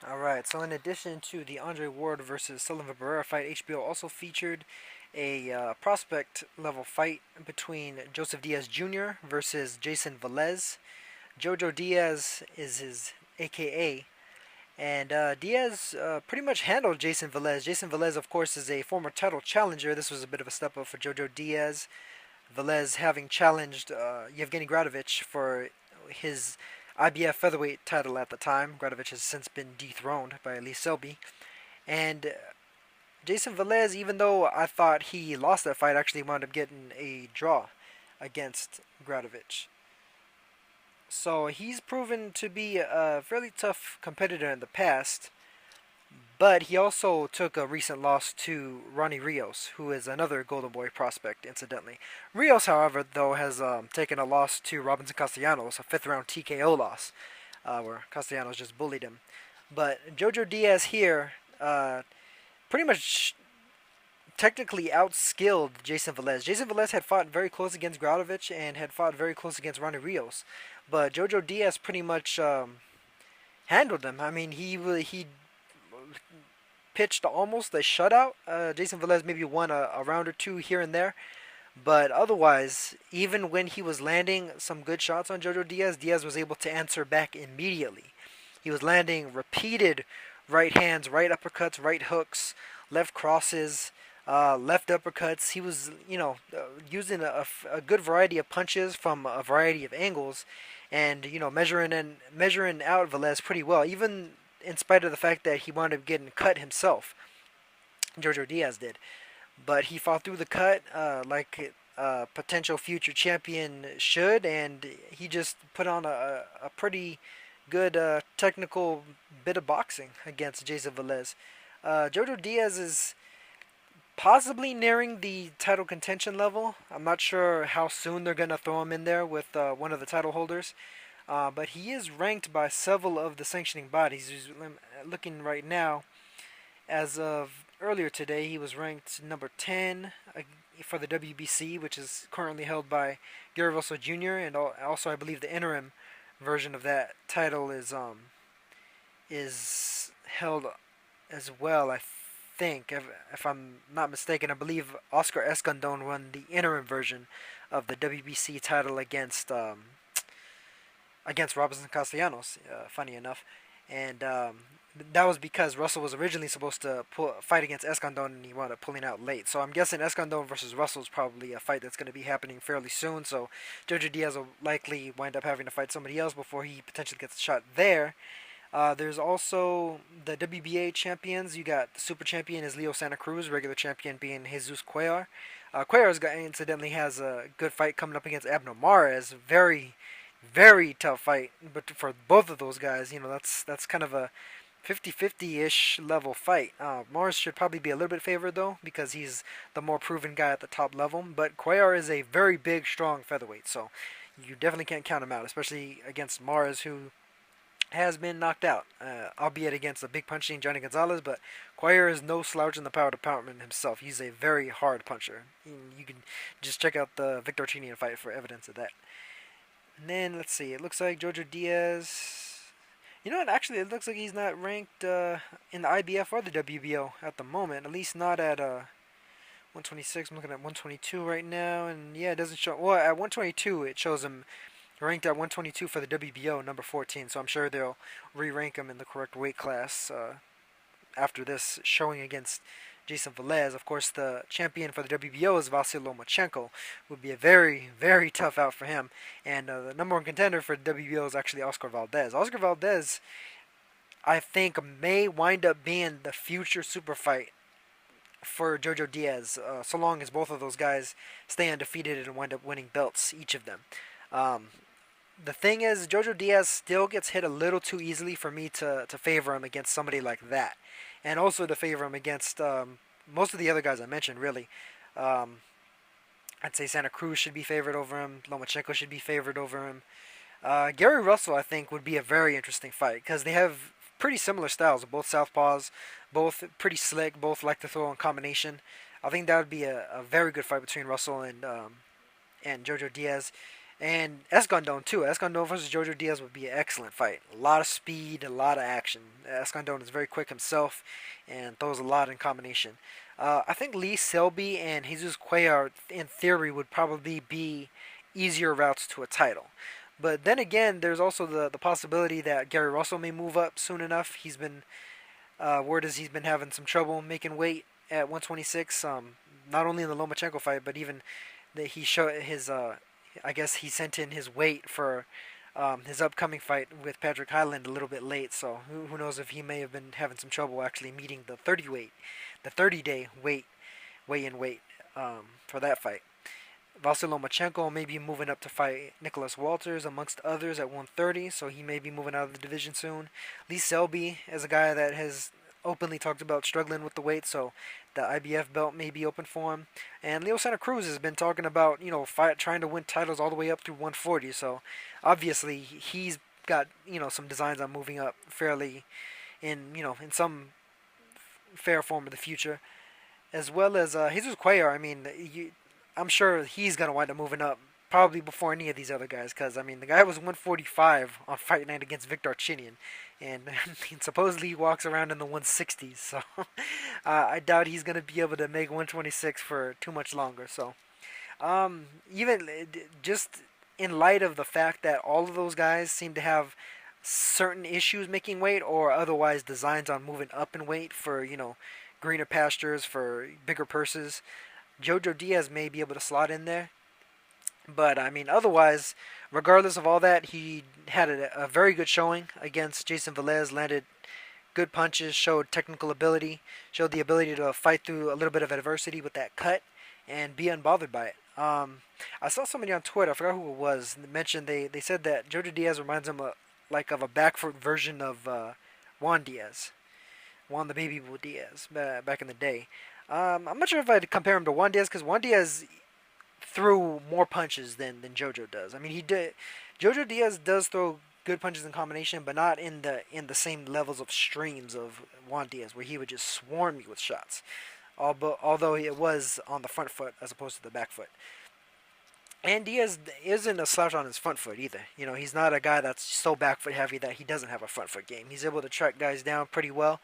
Alright, so in addition to the Andre Ward versus Sullivan Barrera fight, HBO also featured a prospect level fight between Joseph Diaz Jr. versus Jayson Velez. Jojo Diaz is his AKA, and Diaz pretty much handled Jayson Velez. Jayson Velez, of course, is a former title challenger. This was a bit of a step up for Jojo Diaz. Velez having challenged Yevgeny Gradovich for his IBF featherweight title at the time. Gradovich has since been dethroned by Lee Selby. And Jayson Velez, even though I thought he lost that fight, actually wound up getting a draw against Gradovich. So he's proven to be a fairly tough competitor in the past, but he also took a recent loss to Ronnie Rios, who is another Golden Boy prospect, incidentally. Rios, however, though, has taken a loss to Robinson Castellanos, a fifth round TKO loss, where Castellanos just bullied him. But Jojo Diaz here pretty much technically outskilled Jayson Velez. Jayson Velez had fought very close against Gradovich and had fought very close against Ronnie Rios, but Jojo Diaz pretty much handled him. I mean, he pitched almost a shutout. Jayson Velez maybe won a round or two here and there, but otherwise, even when he was landing some good shots on Jojo Diaz, Diaz was able to answer back immediately. He was landing repeated right hands, right uppercuts, right hooks, left crosses, left uppercuts. He was, using a good variety of punches from a variety of angles, and measuring out Velez pretty well, even in spite of the fact that he wound up getting cut himself. Jojo Diaz did, but he fought through the cut like a potential future champion should, and he just put on a pretty good technical bit of boxing against Jayson Velez. Jojo Diaz is possibly nearing the title contention level. I'm not sure how soon they're going to throw him in there with one of the title holders. But he is ranked by several of the sanctioning bodies. He's looking right now. As of earlier today, he was ranked number 10 for the WBC, which is currently held by Gary Russell Jr. And also, I believe the interim version of that title is held as well. I think, if I'm not mistaken, I believe Oscar Escandon won the interim version of the WBC title against Robinson Castellanos. Funny enough, and that was because Russell was originally supposed to fight against Escandon, and he wound up pulling out late. So I'm guessing Escandon versus Russell is probably a fight that's going to be happening fairly soon. So Jojo Diaz will likely wind up having to fight somebody else before he potentially gets shot there. There's also the WBA champions. You got the super champion is Leo Santa Cruz, regular champion being Jesus Cuellar. Incidentally has a good fight coming up against Abner Mares. Very, very tough fight, but for both of those guys, that's kind of a 50-50-ish level fight. Mars should probably be a little bit favored though because he's the more proven guy at the top level. But Cuellar is a very big, strong featherweight, so you definitely can't count him out, especially against Mars, who has been knocked out, albeit against a big punching Johnny Gonzalez. But Cuellar is no slouch in the power department himself. He's a very hard puncher. You can just check out the Victor Chinian fight for evidence of that. And then let's see. It looks like Jojo Diaz. You know what? Actually, it looks like he's not ranked in the IBF or the WBO at the moment. At least not at 126. I'm looking at 122 right now, and yeah, it doesn't show. Well, at 122, it shows him ranked at 122 for the WBO, number 14. So I'm sure they'll re-rank him in the correct weight class after this showing against Jayson Velez. Of course, the champion for the WBO is Vasyl Lomachenko. Would be a very, very tough out for him. And the number one contender for the WBO is actually Oscar Valdez. Oscar Valdez, I think, may wind up being the future super fight for Jojo Diaz, so long as both of those guys stay undefeated and wind up winning belts, each of them. Um, the thing is, Jojo Diaz still gets hit a little too easily for me to favor him against somebody like that. And also to favor him against most of the other guys I mentioned, really. Um, I'd say Santa Cruz should be favored over him. Lomachenko should be favored over him. Gary Russell, I think, would be a very interesting fight because they have pretty similar styles. Both southpaws, both pretty slick, both like to throw in combination. I think that would be a very good fight between Russell and Jojo Diaz. And Escondón too. Escondón versus Jojo Diaz would be an excellent fight. A lot of speed, a lot of action. Escondón is very quick himself and throws a lot in combination. I think Lee Selby and Jesus Cuellar, in theory, would probably be easier routes to a title. But then again, there's also the possibility that Gary Russell may move up soon enough. He's been word is he's been having some trouble making weight at 126. Not only in the Lomachenko fight, but even that he showed his. I guess he sent in his weight for his upcoming fight with Patrick Hyland a little bit late. So who knows if he may have been having some trouble actually meeting the 30-day weigh-in weight for that fight. Vasily Lomachenko may be moving up to fight Nicholas Walters, amongst others, at 130, so he may be moving out of the division soon. Lee Selby is a guy that has openly talked about struggling with the weight, so the IBF belt may be open for him. And Leo Santa Cruz has been talking about, trying to win titles all the way up through 140, so obviously he's got, some designs on moving up fairly in some fair form of the future. As well as Jesus Cuellar, I'm sure he's going to wind up moving up probably before any of these other guys because, the guy was 145 on Fight Night against Victor Chinian, and supposedly he walks around in the 160s, so I doubt he's going to be able to make 126 for too much longer. So even just in light of the fact that all of those guys seem to have certain issues making weight or otherwise designs on moving up in weight for, greener pastures, for bigger purses, Jojo Diaz may be able to slot in there. But, otherwise, regardless of all that, he had a very good showing against Jayson Velez, landed good punches, showed technical ability, showed the ability to fight through a little bit of adversity with that cut and be unbothered by it. I saw somebody on Twitter, I forgot who it was, mentioned they said that Jojo Diaz reminds him of a back foot version of Juan Diaz. Juan the Baby Bull Diaz back in the day. I'm not sure if I'd compare him to Juan Diaz because Juan Diaz threw more punches than Jojo does. Jojo Diaz does throw good punches in combination, but not in the same levels of streams of Juan Diaz, where he would just swarm you with shots. Although it was on the front foot as opposed to the back foot. And Diaz isn't a slouch on his front foot either. He's not a guy that's so back foot heavy that he doesn't have a front foot game. He's able to track guys down pretty well,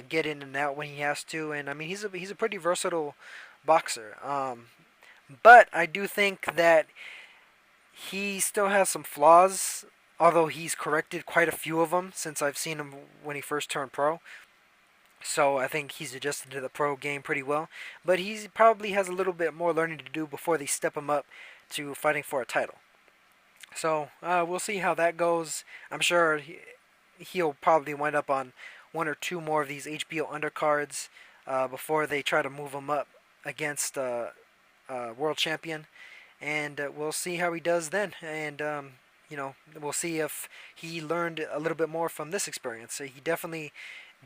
get in and out when he has to, and he's a pretty versatile boxer. But I do think that he still has some flaws, although he's corrected quite a few of them since I've seen him when he first turned pro. So I think he's adjusted to the pro game pretty well. But he probably has a little bit more learning to do before they step him up to fighting for a title. So we'll see how that goes. I'm sure he'll probably wind up on one or two more of these HBO undercards before they try to move him up against world champion, and we'll see how he does then. And we'll see if he learned a little bit more from this experience. So he definitely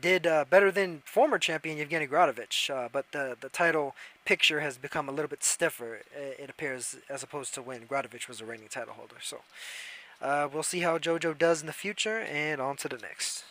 did better than former champion Yevgeny Gradovich, but the title picture has become a little bit stiffer, it appears, as opposed to when Gradovich was a reigning title holder. So we'll see how Jojo does in the future, and on to the next.